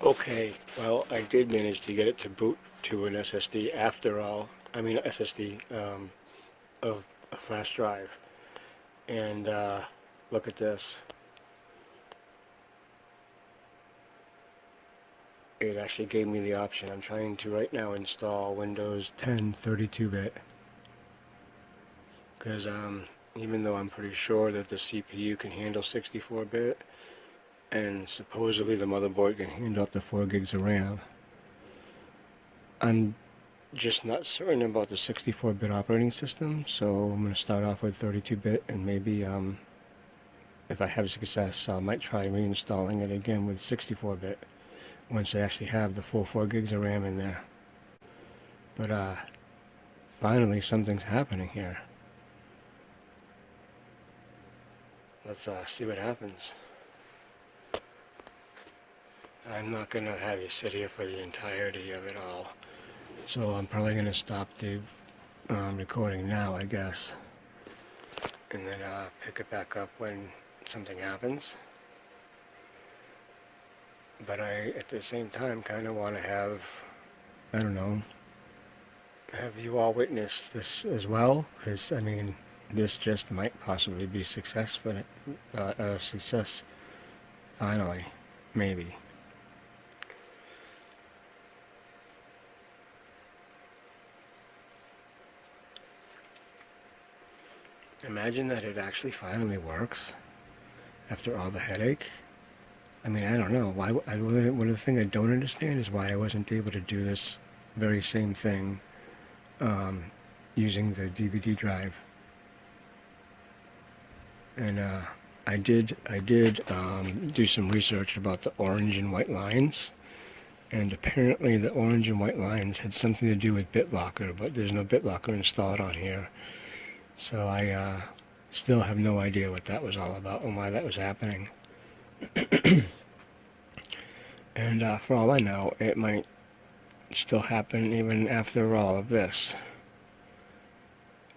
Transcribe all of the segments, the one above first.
Okay, well, I did manage to get it to boot to an SSD after all. I mean, SSD of a flash drive. And look at this. It actually gave me the option. I'm trying to right now install Windows 10 32-bit because even though I'm pretty sure that the CPU can handle 64-bit and supposedly the motherboard can handle up to 4 gigs of RAM, I'm just not certain about the 64-bit operating system, so I'm going to start off with 32-bit and maybe if I have success, I might try reinstalling it again with 64-bit once I actually have the full 4 gigs of RAM in there. But finally something's happening here. Let's see what happens. I'm not going to have you sit here for the entirety of it all, so I'm probably going to stop the recording now, I guess, and then pick it back up when something happens. But I, at the same time, kind of want to have, I don't know, have you all witness this as well, because, I mean, this just might possibly be successful, a success, finally, maybe. Imagine that it actually finally works after all the headache. I mean, I don't know. Why? One of the things I don't understand is why I wasn't able to do this very same thing using the DVD drive. And I did do some research about the orange and white lines, and apparently the orange and white lines had something to do with BitLocker, but there's no BitLocker installed on here. So I still have no idea what that was all about and why that was happening. And for all I know, it might still happen even after all of this.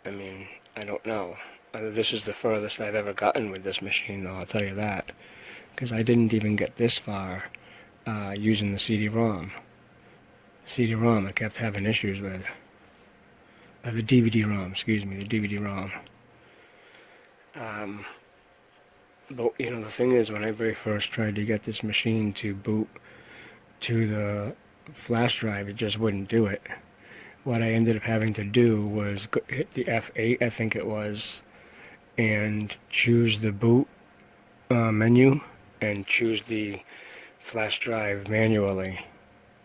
I mean, I don't know. This is the furthest I've ever gotten with this machine, though, I'll tell you that. Because I didn't even get this far using the CD-ROM. CD-ROM I kept having issues with. The DVD-ROM, excuse me, the DVD-ROM. But, you know, the thing is, when I very first tried to get this machine to boot to the flash drive, it just wouldn't do it. What I ended up having to do was hit the F8, I think it was, and choose the boot menu and choose the flash drive manually.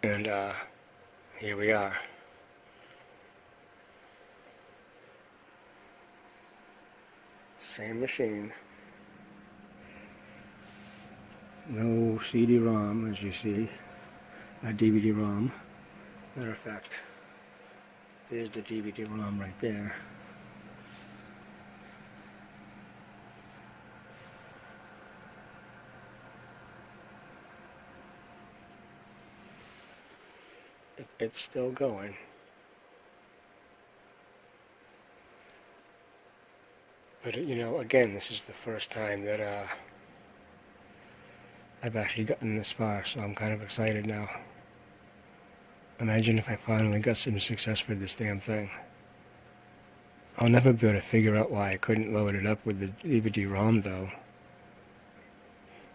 And here we are. Same machine. No CD-ROM, as you see. A DVD-ROM. Matter of fact, there's the DVD-ROM right there. It's still going. But, you know, again, this is the first time that I've actually gotten this far, so I'm kind of excited now. Imagine if I finally got some success with this damn thing. I'll never be able to figure out why I couldn't load it up with the DVD-ROM, though.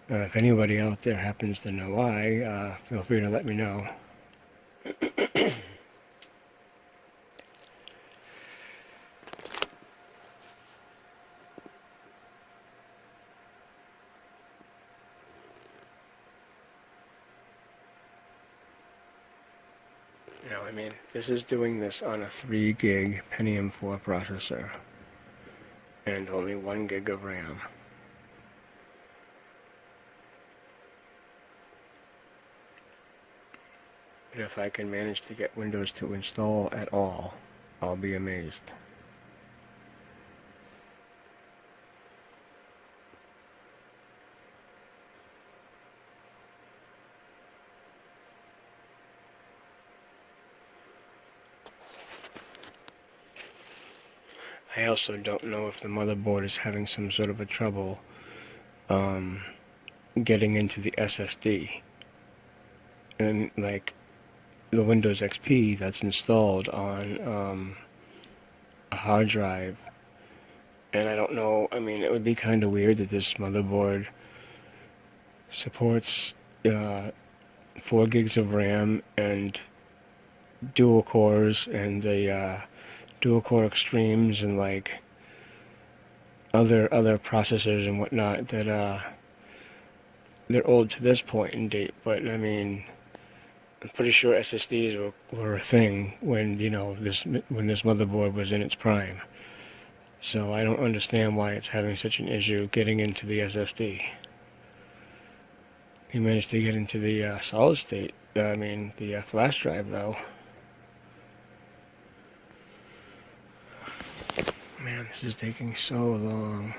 If anybody out there happens to know why, feel free to let me know. Now, I mean, this is doing this on a 3 gig Pentium 4 processor and only 1 gig of RAM. And if I can manage to get Windows to install at all, I'll be amazed. I also don't know if the motherboard is having some sort of a trouble getting into the SSD. and like the Windows XP that's installed on a hard drive. And I don't know, I mean, it would be kind of weird that this motherboard supports 4 gigs of RAM and dual cores and the dual core extremes and like other processors and whatnot that they're old to this point in date. But I mean, I'm pretty sure SSDs were a thing when when this motherboard was in its prime. So I don't understand why it's having such an issue getting into the SSD. He managed to get into the solid state, the flash drive though. Man, this is taking so long.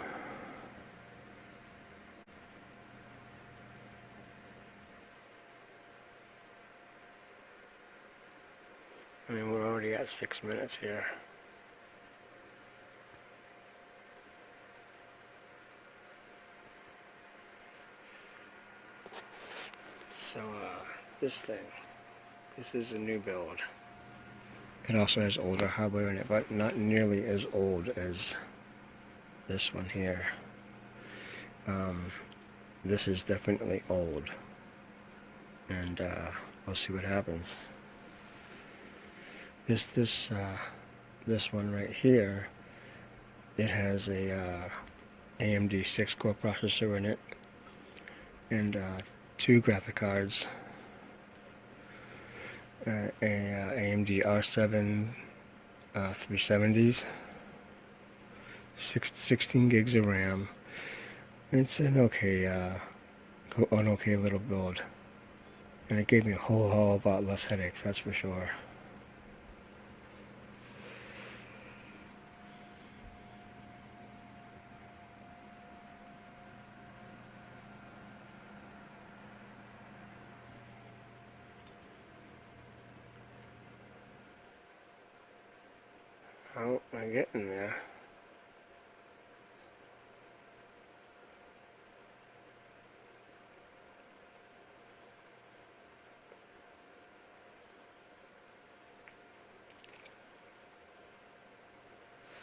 I mean, we're already at 6 minutes here. So, this is a new build. It also has older hardware in it, but not nearly as old as this one here. This is definitely old, and we'll see what happens. This one right here, it has a AMD 6-core processor in it, and 2 graphic cards, a AMD R7 370s, 16 gigs of RAM. It's an okay little build, and it gave me a whole lot less headaches, that's for sure. Oh, I'm getting there.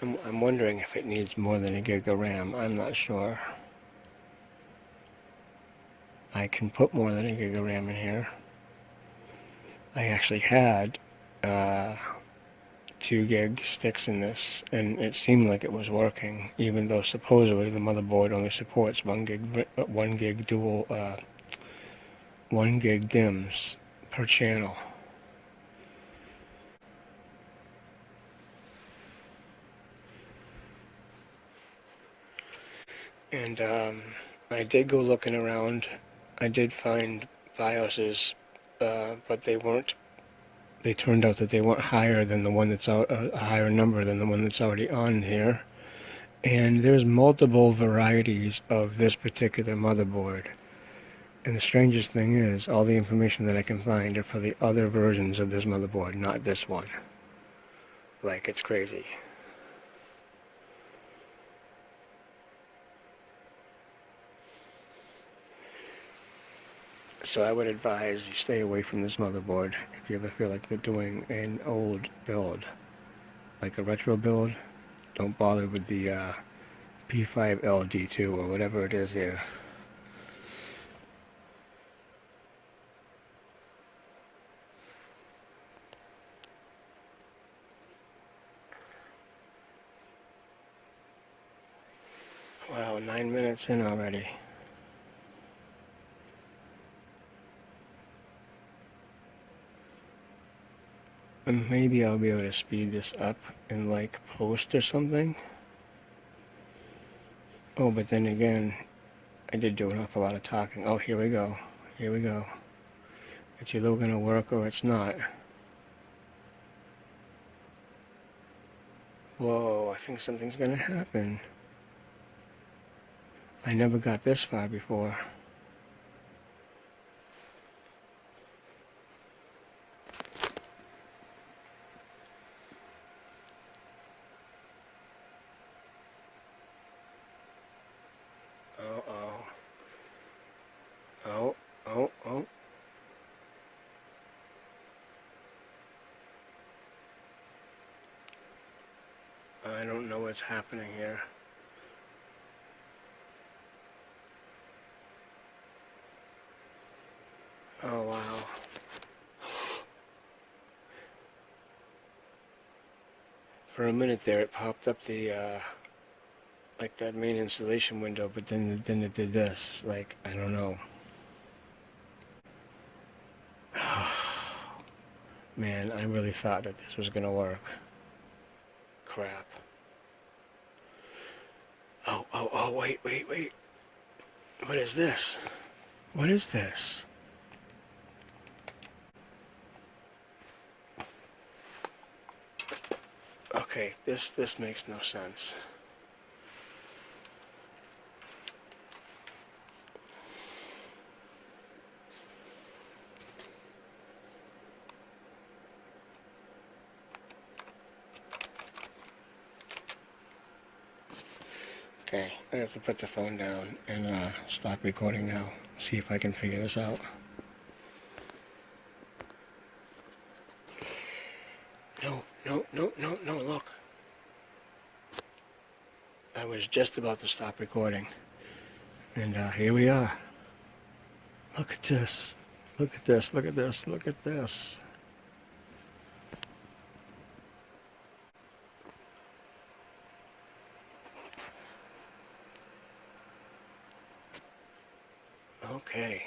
I'm wondering if it needs more than a gig of RAM. I'm not sure. I can put more than a gig of RAM in here. I actually had 2 gig sticks in this, and it seemed like it was working, even though supposedly the motherboard only supports 1 gig dual 1 gig DIMMs per channel. And I did go looking around. I did find BIOSes, but they turned out that they weren't higher than the one that's a higher number than the one that's already on here. And there's multiple varieties of this particular motherboard. And the strangest thing is, all the information that I can find are for the other versions of this motherboard, not this one. Like, it's crazy. So I would advise you stay away from this motherboard if you ever feel like they're doing an old build. Like a retro build, don't bother with the P5LD2 or whatever it is here. Wow, 9 minutes in already. And maybe I'll be able to speed this up in like post or something. Oh, but then again, I did do an awful lot of talking. Oh, here we go. Here we go. It's either going to work or it's not. Whoa, I think something's going to happen. I never got this far before. Oh, oh. Oh, oh, oh. what's happening here. Oh wow. For a minute there it popped up the like that main installation window, but then it did this. Like, I don't know. Man, I really thought that this was gonna work. Crap. Oh, wait. What is this? What is this? Okay, this makes no sense. Okay, I have to put the phone down and stop recording now. See if I can figure this out. No, look. I was just about to stop recording. And here we are. Look at this. Look at this. Okay.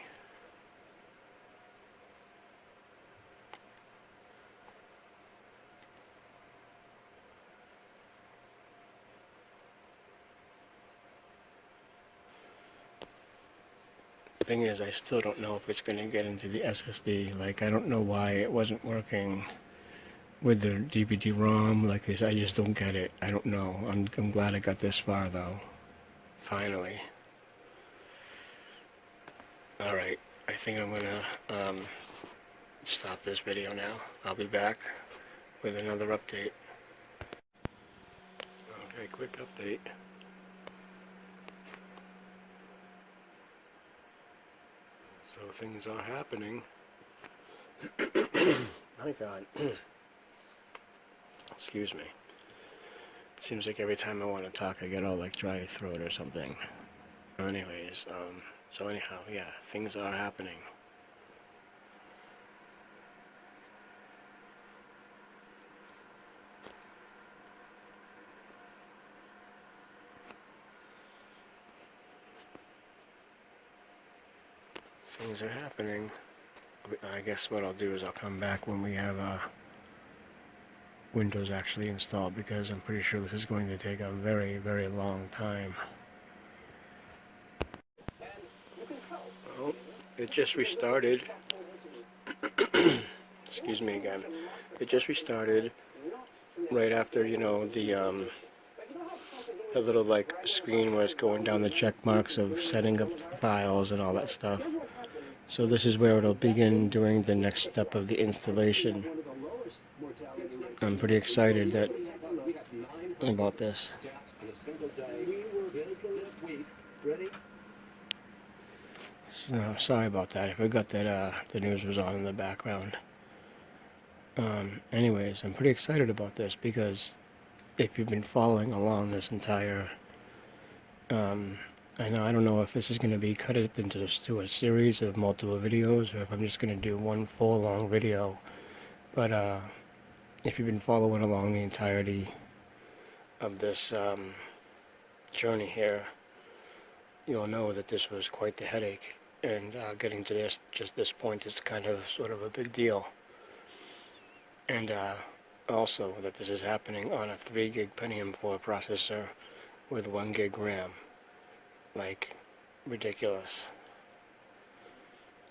The thing is, I still don't know if it's going to get into the SSD. Like, I don't know why it wasn't working with the DVD-ROM. Like, I just don't get it. I don't know. I'm glad I got this far, though. Finally. Alright, I think I'm gonna stop this video now. I'll be back with another update. Okay, quick update. So things are happening. My God. Excuse me. It seems like every time I want to talk I get all like dry throat or something. Anyways, so anyhow, yeah, things are happening. Things are happening. I guess what I'll do is I'll come back when we have Windows actually installed, because I'm pretty sure this is going to take a very, very long time. Oh, it just restarted. Excuse me again. It just restarted right after, you know, the little like screen where it's going down the check marks of setting up files and all that stuff. So this is where it'll begin during the next step of the installation. I'm pretty excited about this. So, sorry about that. I forgot that the news was on in the background. Anyways, I'm pretty excited about this because if you've been following along this entire, I don't know if this is going to be cut up into a series of multiple videos or if I'm just going to do one full long video. But if you've been following along the entirety of this journey here, you'll know that this was quite the headache. And getting to this point is kind of sort of a big deal. And also that this is happening on a 3 gig Pentium 4 processor with 1 gig RAM. Like, ridiculous.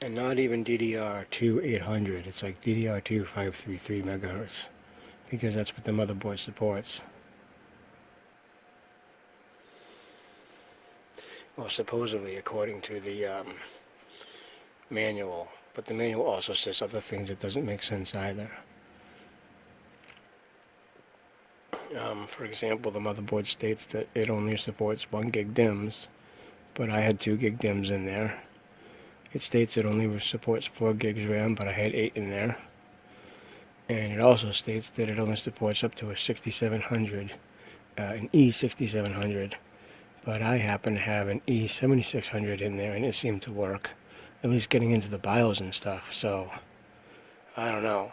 And not even DDR2 800, it's like DDR2 533 megahertz, because that's what the motherboard supports. Well, supposedly, according to the manual, but the manual also says other things that doesn't make sense either. For example, the motherboard states that it only supports 1 gig DIMMs, but I had 2 gig DIMMs in there. It states it only supports 4 gigs RAM, but I had 8 in there. And it also states that it only supports up to a 6700 an E6700, but I happen to have an E7600 in there, and it seemed to work, at least getting into the BIOS and stuff. So I don't know,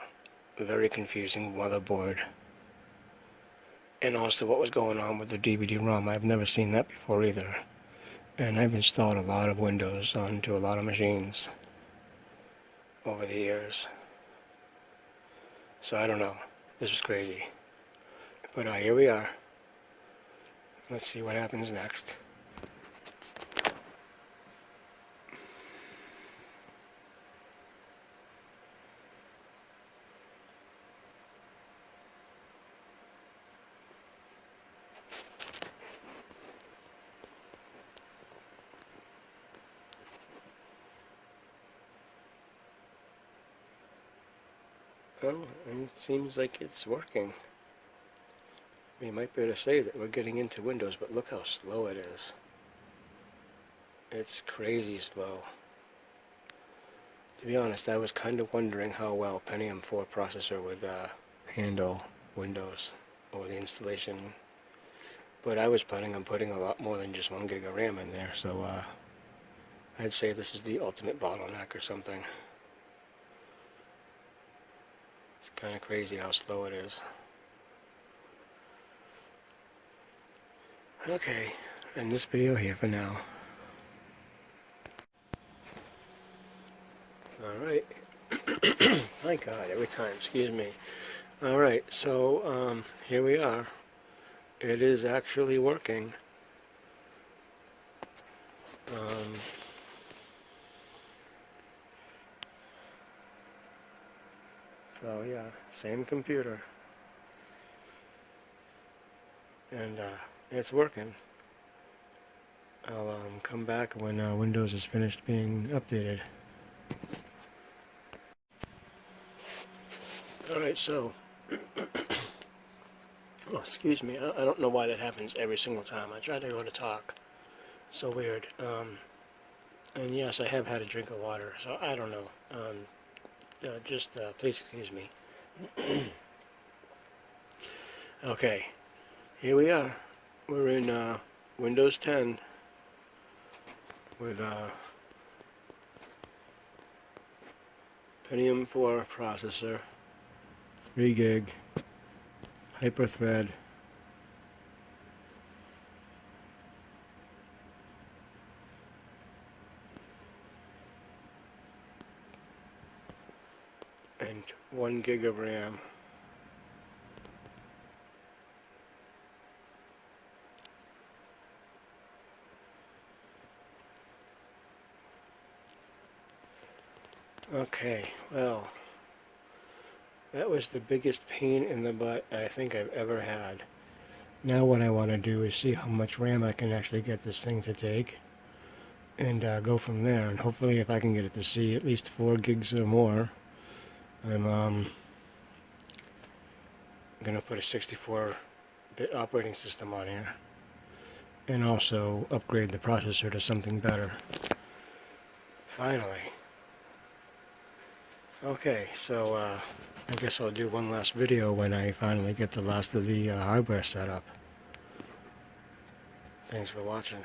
very confusing motherboard. And also what was going on with the DVD-ROM. I've never seen that before either. And I've installed a lot of Windows onto a lot of machines over the years. So I don't know. This is crazy. But here we are. Let's see what happens next. Well, and it seems like it's working. We might be able to say that we're getting into Windows, but look how slow it is. It's crazy slow. To be honest, I was kind of wondering how well Pentium 4 processor would handle Windows or the installation. But I was planning on putting a lot more than just 1 gig of RAM in there, so I'd say this is the ultimate bottleneck or something. It's kind of crazy how slow it is. Okay, end this video here for now. Alright. My God, every time, excuse me. Alright, so here we are. It is actually working. So yeah, same computer. And it's working. I'll come back when Windows is finished being updated. Alright, so oh, excuse me, I don't know why that happens every single time. I try to go to talk. So weird. And yes, I have had a drink of water, so I don't know. Just please excuse me. Okay, here we are. We're in Windows 10 with Pentium 4 processor, 3 gig, hyper-thread, and 1 gig of RAM. Okay, well, that was the biggest pain in the butt I think I've ever had. Now what I want to do is see how much RAM I can actually get this thing to take, and go from there. And hopefully if I can get it to see at least 4 gigs or more, I'm going to put a 64-bit operating system on here, and also upgrade the processor to something better. Finally. Okay, so I guess I'll do one last video when I finally get the last of the hardware set up. Thanks for watching.